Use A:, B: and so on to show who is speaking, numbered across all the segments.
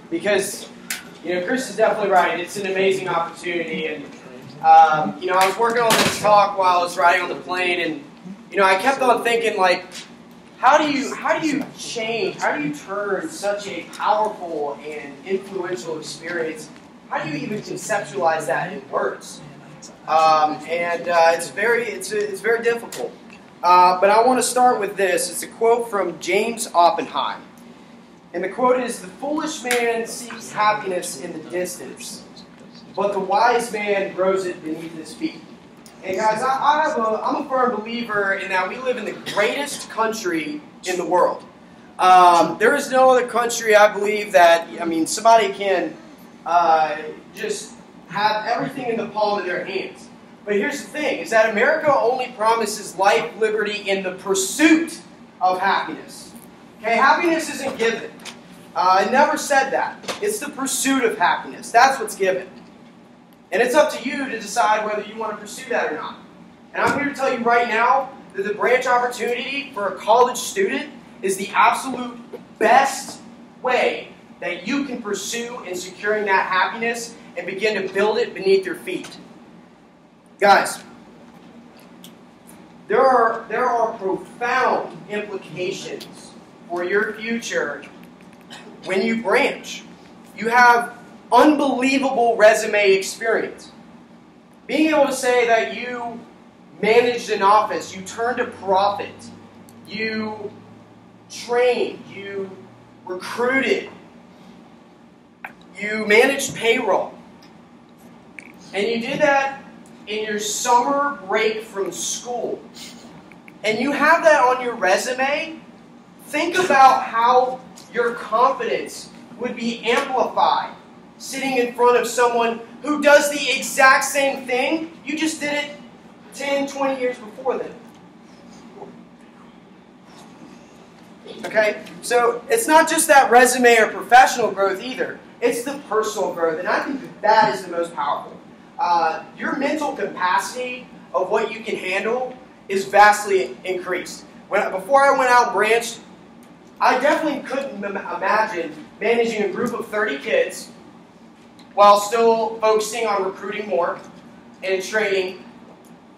A: because, Chris is definitely right. It's an amazing opportunity, and I was working on this talk while I was riding on the plane, and I kept on thinking, like, how do you change? How do you turn such a powerful and influential experience? How do you even conceptualize that in words? It's very difficult. But I want to start with this. It's a quote from James Oppenheim. And the quote is, "The foolish man seeks happiness in the distance, but the wise man grows it beneath his feet." And guys, I'm a firm believer in that we live in the greatest country in the world. There is no other country, I believe, that, somebody can just have everything in the palm of their hands. But here's the thing, is that America only promises life, liberty, in the pursuit of happiness. Okay, happiness isn't given. It never said that. It's the pursuit of happiness. That's what's given. And it's up to you to decide whether you want to pursue that or not. And I'm here to tell you right now that the branch opportunity for a college student is the absolute best way that you can pursue in securing that happiness and begin to build it beneath your feet. Guys, there are profound implications for your future when you branch. You have unbelievable resume experience. Being able to say that you managed an office, you turned a profit, you trained, you recruited, you managed payroll, and you did that in your summer break from school, and you have that on your resume. Think about how your confidence would be amplified sitting in front of someone who does the exact same thing. You just did it 10, 20 years before them. Okay? So it's not just that resume or professional growth either. It's the personal growth. And I think that is the most powerful. Your mental capacity of what you can handle is vastly increased. Before I went out and branched, I definitely couldn't imagine managing a group of 30 kids while still focusing on recruiting more and training.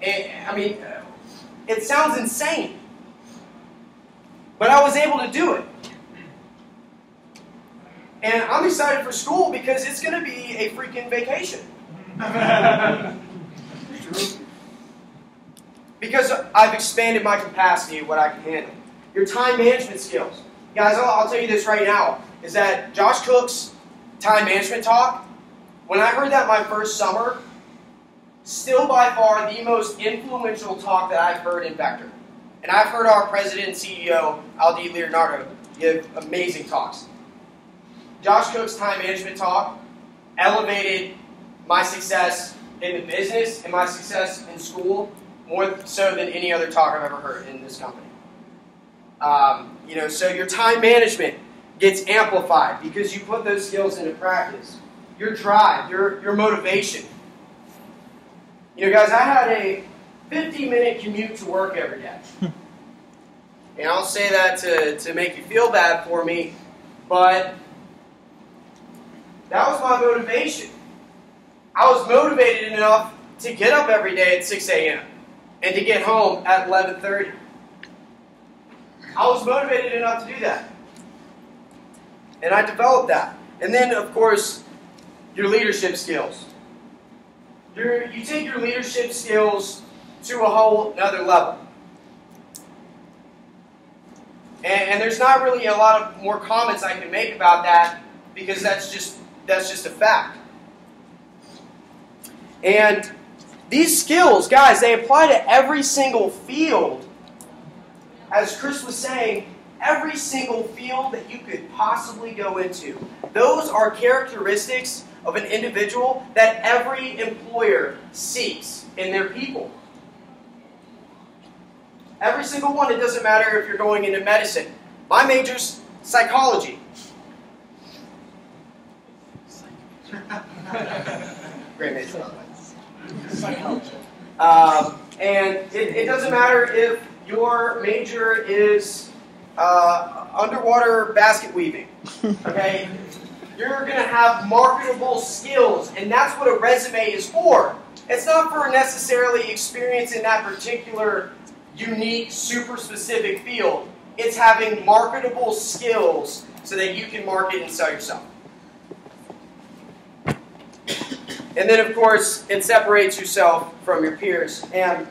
A: It sounds insane. But I was able to do it. And I'm excited for school because it's going to be a freaking vacation. Because I've expanded my capacity of what I can handle. Your time management skills. Guys, I'll tell you this right now, is that Josh Cook's time management talk, when I heard that my first summer, still by far the most influential talk that I've heard in Vector. And I've heard our president and CEO, Aldi Leonardo, give amazing talks. Josh Cook's time management talk elevated my success in the business and my success in school more so than any other talk I've ever heard in this company. So your time management gets amplified because you put those skills into practice. Your drive, your motivation. Guys, I had a 50-minute commute to work every day. And I'll say that to make you feel bad for me, but that was my motivation. I was motivated enough to get up every day at 6 a.m. and to get home at 11:30. I was motivated enough to do that. And I developed that. And then, of course, your leadership skills. You take your leadership skills to a whole other level. And there's not really a lot of more comments I can make about that because that's just a fact. And these skills, guys, they apply to every single field. As Chris was saying, every single field that you could possibly go into. Those are characteristics of an individual that every employer seeks in their people. Every single one. It doesn't matter if you're going into medicine. My major's psychology. Great major, by the way. Psychology. And it doesn't matter if your major is underwater basket weaving. Okay? You're going to have marketable skills, and that's what a resume is for. It's not for necessarily experience in that particular unique, super specific field. It's having marketable skills so that you can market and sell yourself. And then, of course, it separates yourself from your peers. And,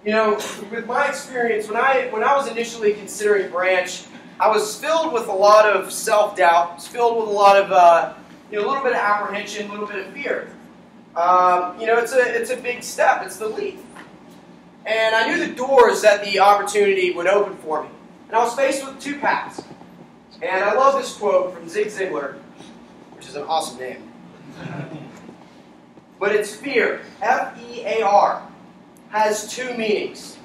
A: you know, with my experience, when I was initially considering branch, I was filled with a lot of self-doubt. I was filled with a lot of, you know, a little bit of apprehension, a little bit of fear. You know, it's a big step. It's the leap. And I knew the doors that the opportunity would open for me. And I was faced with two paths. And I love this quote from Zig Ziglar, which is an awesome name. But it's fear, F-E-A-R, has two meanings.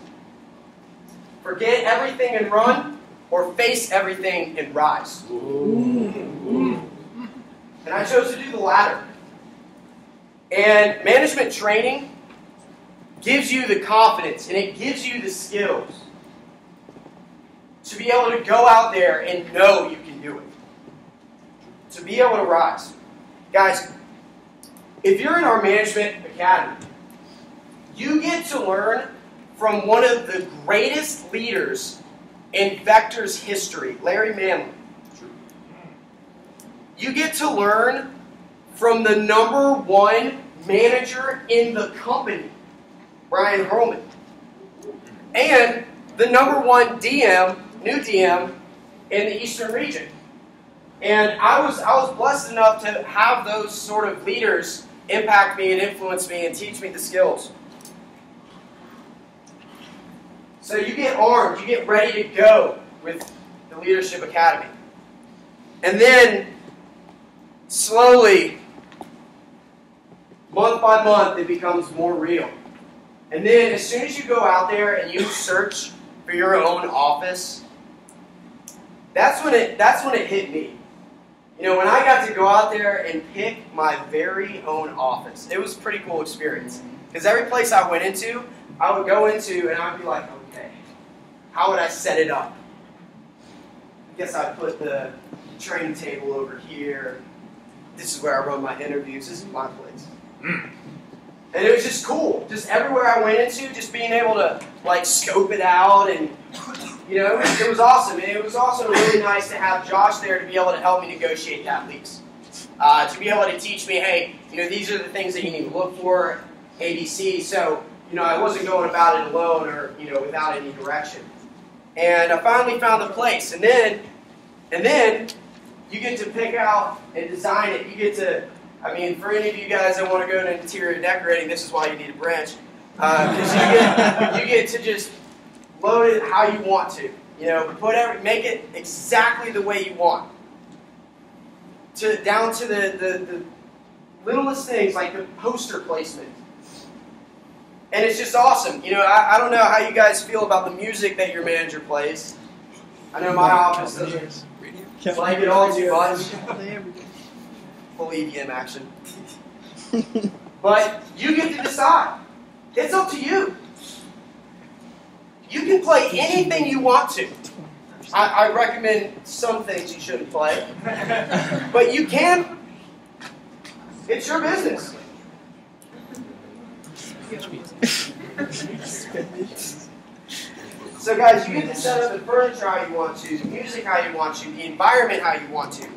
A: Forget everything and run, or face everything and rise. Ooh. And I chose to do the latter. And management training gives you the confidence and it gives you the skills to be able to go out there and know you can do it. To be able to rise. Guys, if you're in our management academy, you get to learn from one of the greatest leaders in Vector's history, Larry Manley. You get to learn from the #1 manager in the company, Brian Hurlman, and the #1 DM, new DM, in the Eastern region. And I was blessed enough to have those sort of leaders impact me and influence me and teach me the skills. So you get armed, you get ready to go with the Leadership Academy. And then, slowly, month by month, it becomes more real. And then, as soon as you go out there and you search for your own office, that's when it hit me. You know, when I got to go out there and pick my very own office, it was a pretty cool experience. Because every place I went into, I would go into and I would be like, okay, how would I set it up? I guess I'd put the training table over here. This is where I run my interviews. This is my place. And it was just cool. Just everywhere I went into, just being able to like scope it out, and you know, it was awesome. And it was also really nice to have Josh there to be able to help me negotiate that lease. To be able to teach me, hey, you know, these are the things that you need to look for, ABC. So, you know, I wasn't going about it alone or, you know, without any direction. And I finally found the place. And then you get to pick out and design it. You get to, I mean, for any of you guys that want to go into interior decorating, this is why you need a branch. Because you get to just load it how you want to. You know, make it exactly the way you want. Down to the littlest things like the poster placement. And it's just awesome. You know, I don't know how you guys feel about the music that your manager plays. I know my office doesn't like it all too much. Full EDM action. But you get to decide. It's up to you. You can play anything you want to. I recommend some things you shouldn't play. But you can. It's your business. So guys, you get to set up the furniture how you want to, the music how you want to, the environment how you want to.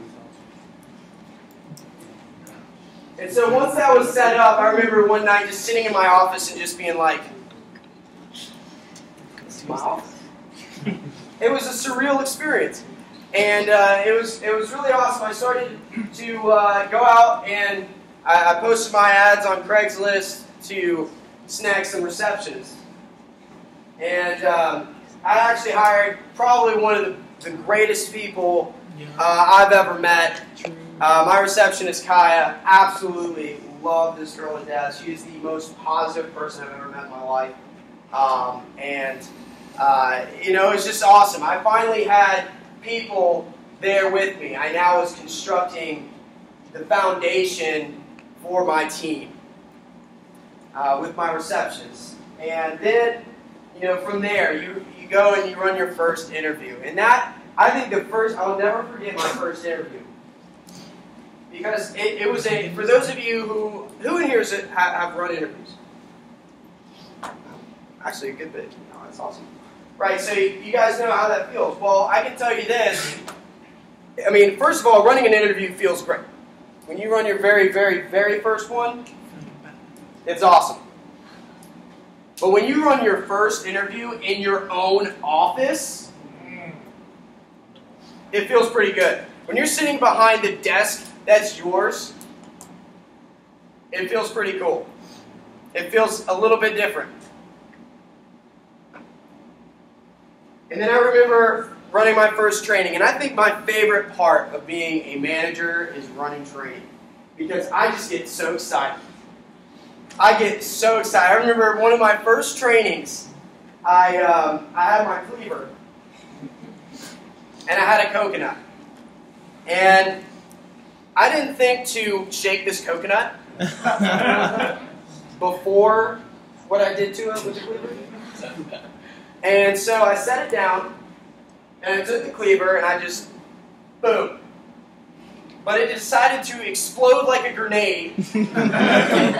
A: And so once that was set up, I remember one night just sitting in my office and just being like, this is my office. It was a surreal experience. And it was really awesome. I started to go out and I posted my ads on Craigslist to snag some receptionists. And I actually hired probably one of the greatest people I've ever met. My receptionist, Kaya, absolutely loved this girl to death. She is the most positive person I've ever met in my life. You know, it was just awesome. I finally had people there with me. I now was constructing the foundation for my team with my receptionists. And then, you know, from there, you go and you run your first interview. And that I think I'll never forget my first interview. Because it was for those of you who in here have run interviews? Actually, a good bit. No, that's awesome. Right, so you guys know how that feels. Well, I can tell you this. I mean, first of all, running an interview feels great. When you run your very, very, very first one, it's awesome. But when you run your first interview in your own office, it feels pretty good. When you're sitting behind the desk that's yours, it feels pretty cool. It feels a little bit different. And then I remember running my first training, and I think my favorite part of being a manager is running training, because I just get so excited. I get so excited. I remember one of my first trainings, I had my cleaver, and I had a coconut. And I didn't think to shake this coconut before what I did to it with the cleaver. And so I set it down, and I took the cleaver, and I just, boom. But it decided to explode like a grenade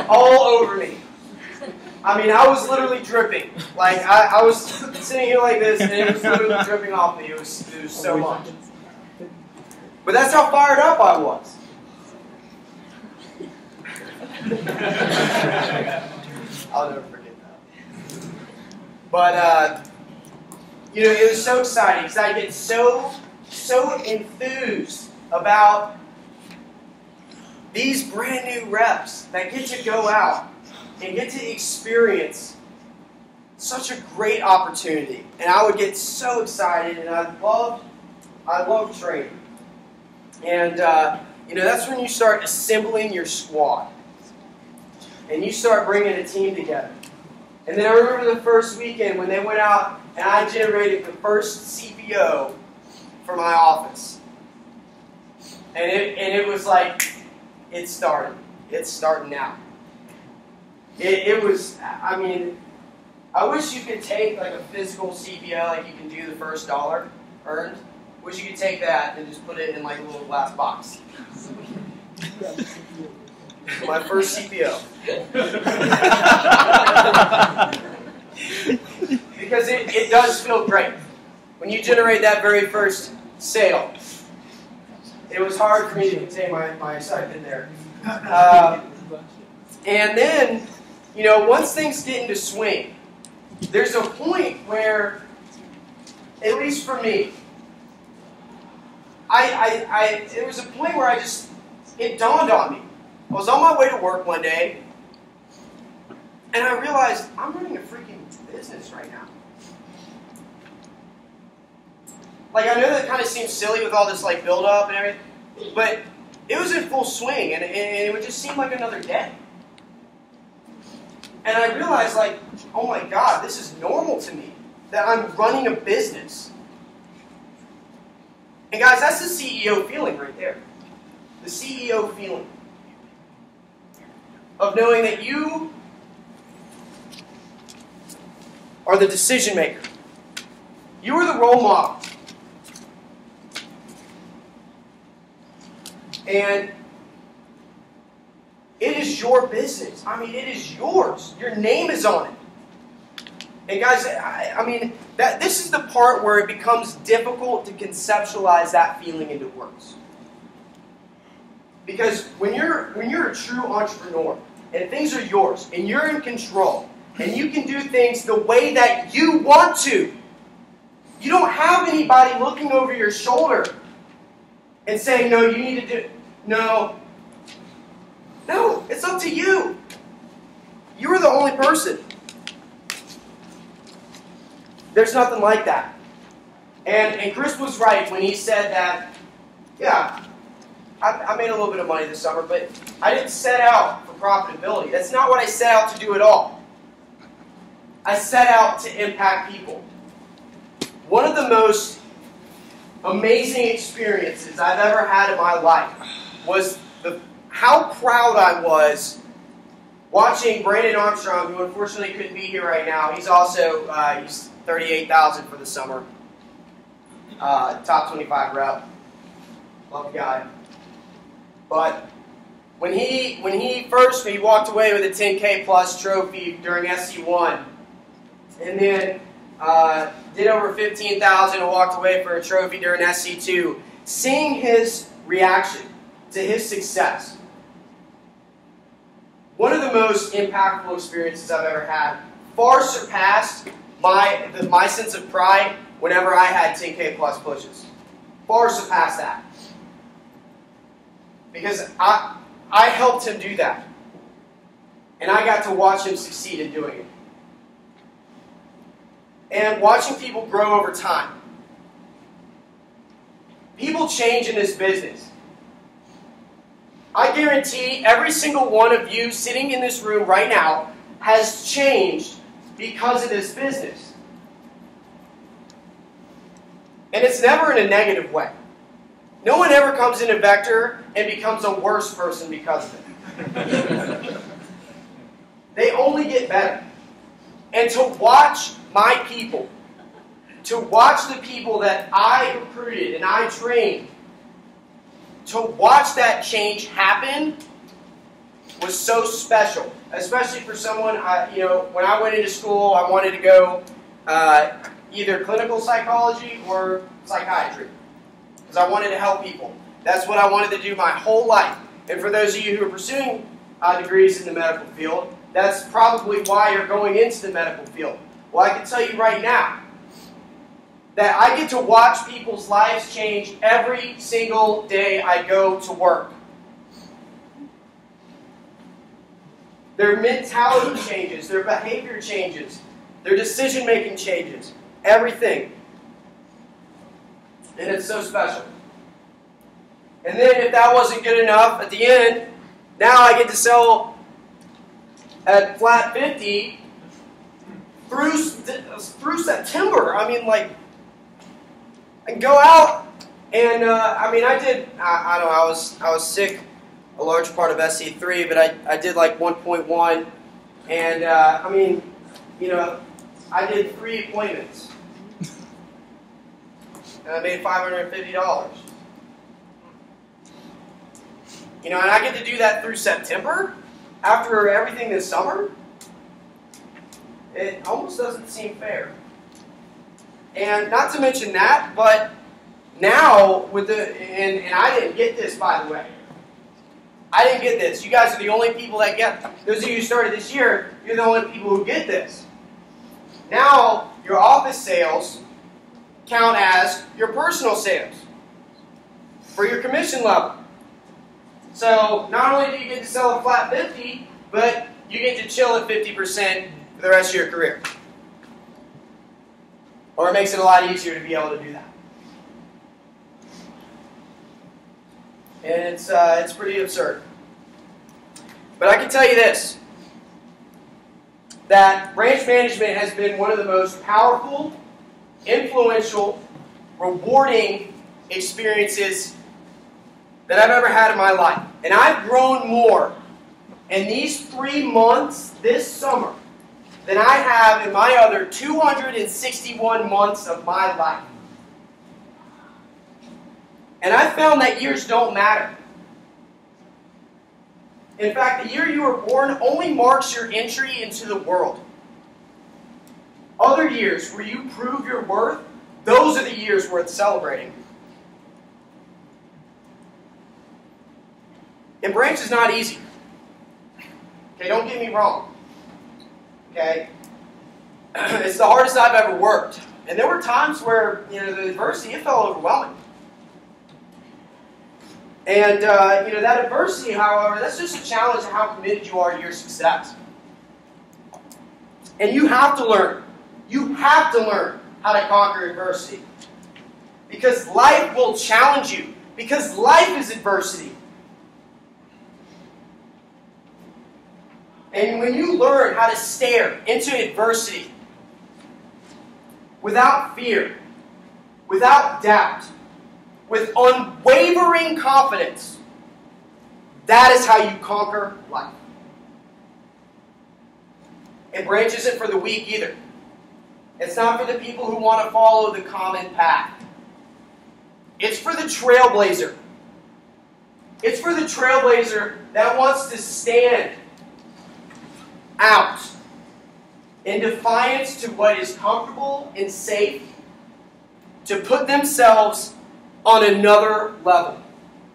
A: all over me. I mean, I was literally dripping. Like, I was sitting here like this, and it was literally dripping off me. It was so much. But that's how fired up I was. I'll never forget that. But, you know, it was so exciting because I get so enthused about these brand new reps that get to go out and get to experience such a great opportunity. And I would get so excited, and I love training. And, you know, that's when you start assembling your squad. And you start bringing a team together. And then I remember the first weekend when they went out and I generated the first CPO for my office. And it was like, it's starting. It's starting now. It was, I mean, I wish you could take like a physical CPO, like you can do the first dollar earned. Wish you could take that and just put it in like a little glass box. My first CPO. Because it does feel great. When you generate that very first sale, it was hard for me to contain my excitement there. And then, you know, once things get into swing, there's a point where, at least for me, there was a point where it dawned on me. I was on my way to work one day, and I realized I'm running a freaking business right now. Like, I know that kind of seems silly with all this like build up and everything, but it was in full swing, and it would just seem like another day. And I realized, like, oh my God, this is normal to me, that I'm running a business. And guys, that's the CEO feeling right there. The CEO feeling of knowing that you are the decision maker. You are the role model. And it is your business. I mean, it is yours. Your name is on it. And guys, I mean, this is the part where it becomes difficult to conceptualize that feeling into words. Because when you're a true entrepreneur, and things are yours, and you're in control, and you can do things the way that you want to, you don't have anybody looking over your shoulder and saying, no, you need to do, no, it's up to you. You're the only person. There's nothing like that. And Chris was right when he said that, yeah, I made a little bit of money this summer, but I didn't set out for profitability. That's not what I set out to do at all. I set out to impact people. One of the most amazing experiences I've ever had in my life was how proud I was watching Brandon Armstrong, who unfortunately couldn't be here right now. He's also he's $38,000 for the summer. top 25 rep. Love the guy. But when he walked away with a 10K plus trophy during SC1, and then did over 15,000 and walked away for a trophy during SC2, seeing his reaction to his success, one of the most impactful experiences I've ever had, far surpassed my sense of pride whenever I had 10K plus pushes. Far surpassed that. Because I helped him do that. And I got to watch him succeed in doing it. And watching people grow over time. People change in this business. I guarantee every single one of you sitting in this room right now has changed because of this business. And it's never in a negative way. No one ever comes into Vector and becomes a worse person because of it. They only get better. And to watch my people, to watch the people that I recruited and I trained, to watch that change happen was so special. Especially for someone, when I went into school, I wanted to go either clinical psychology or psychiatry. Because I wanted to help people. That's what I wanted to do my whole life. And for those of you who are pursuing degrees in the medical field, that's probably why you're going into the medical field. Well, I can tell you right now that I get to watch people's lives change every single day I go to work. Their mentality changes, their behavior changes, their decision-making changes, everything. And it's so special. And then if that wasn't good enough, at the end, now I get to sell at flat 50 through September. I mean, like, I go out and I was sick a large part of SC3, but I did like 1.1, and I did 3 appointments. And I made $550. And I get to do that through September, after everything this summer. It almost doesn't seem fair. And not to mention that, but now with and I didn't get this, by the way. I didn't get this. You guys are the only people that get. Those of you who started this year, you're the only people who get this. Now your office sales count as your personal sales for your commission level. So not only do you get to sell a flat 50, but you get to chill at 50% for the rest of your career. Or it makes it a lot easier to be able to do that. And it's pretty absurd. But I can tell you this, that branch management has been one of the most powerful, influential, rewarding experiences that I've ever had in my life. And I've grown more in these 3 months this summer than I have in my other 261 months of my life. And I found that years don't matter. In fact, the year you were born only marks your entry into the world. Other years where you prove your worth, those are the years worth celebrating. And branch is not easy. Okay, don't get me wrong. Okay? It's the hardest I've ever worked. And there were times where, the adversity, it felt overwhelming. And, that adversity, however, that's just a challenge of how committed you are to your success. And you have to learn. You have to learn how to conquer adversity. Because life will challenge you. Because life is adversity. And when you learn how to stare into adversity without fear, without doubt, with unwavering confidence, that is how you conquer life. And branch isn't for the weak either. It's not for the people who want to follow the common path. It's for the trailblazer. It's for the trailblazer that wants to stand out in defiance to what is comfortable and safe, to put themselves on another level,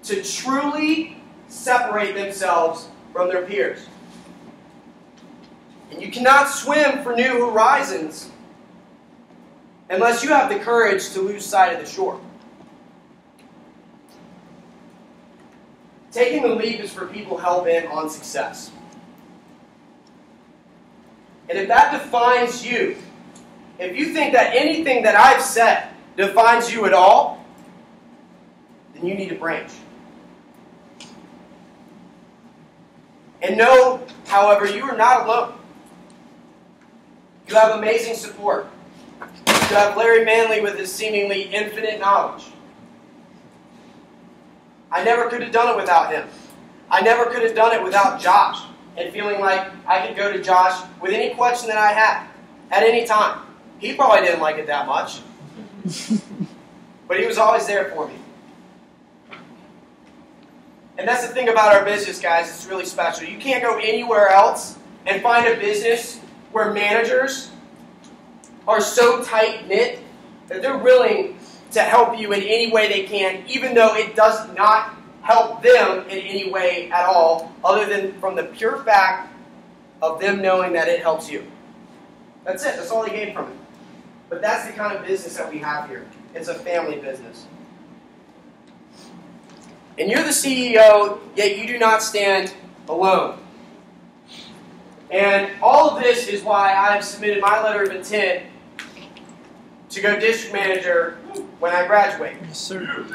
A: to truly separate themselves from their peers. And you cannot swim for new horizons unless you have the courage to lose sight of the shore. Taking the leap is for people hell-bent on success. And if that defines you, if you think that anything that I've said defines you at all, then you need to branch. And know, however, you are not alone. You have amazing support. You have Larry Manley with his seemingly infinite knowledge. I never could have done it without him. I never could have done it without Josh and feeling like I could go to Josh with any question that I had at any time. He probably didn't like it that much, but he was always there for me. And that's the thing about our business, guys. It's really special. You can't go anywhere else and find a business where managers are so tight-knit that they're willing to help you in any way they can, even though it does not help them in any way at all, other than from the pure fact of them knowing that it helps you. That's it. That's all they gain from it. But that's the kind of business that we have here. It's a family business. And you're the CEO, yet you do not stand alone. And all of this is why I have submitted my letter of intent to go district manager when I graduate.
B: Yes, sir.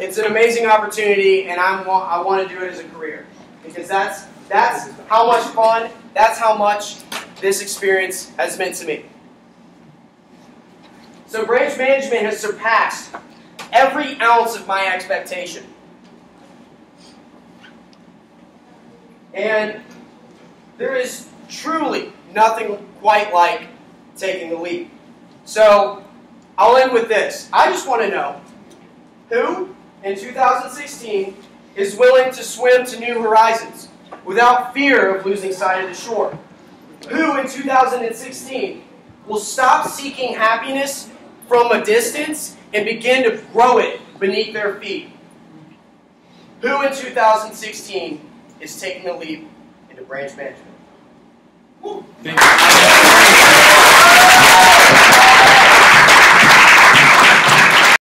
A: It's an amazing opportunity, and I want to do it as a career. Because that's how much fun, that's how much this experience has meant to me. So branch management has surpassed every ounce of my expectation. And there is truly nothing quite like taking the leap. So I'll end with this. I just want to know who in 2016 is willing to swim to new horizons without fear of losing sight of the shore. Who in 2016 will stop seeking happiness from a distance and begin to grow it beneath their feet? Who in 2016 is taking the leap into branch management? Thank you.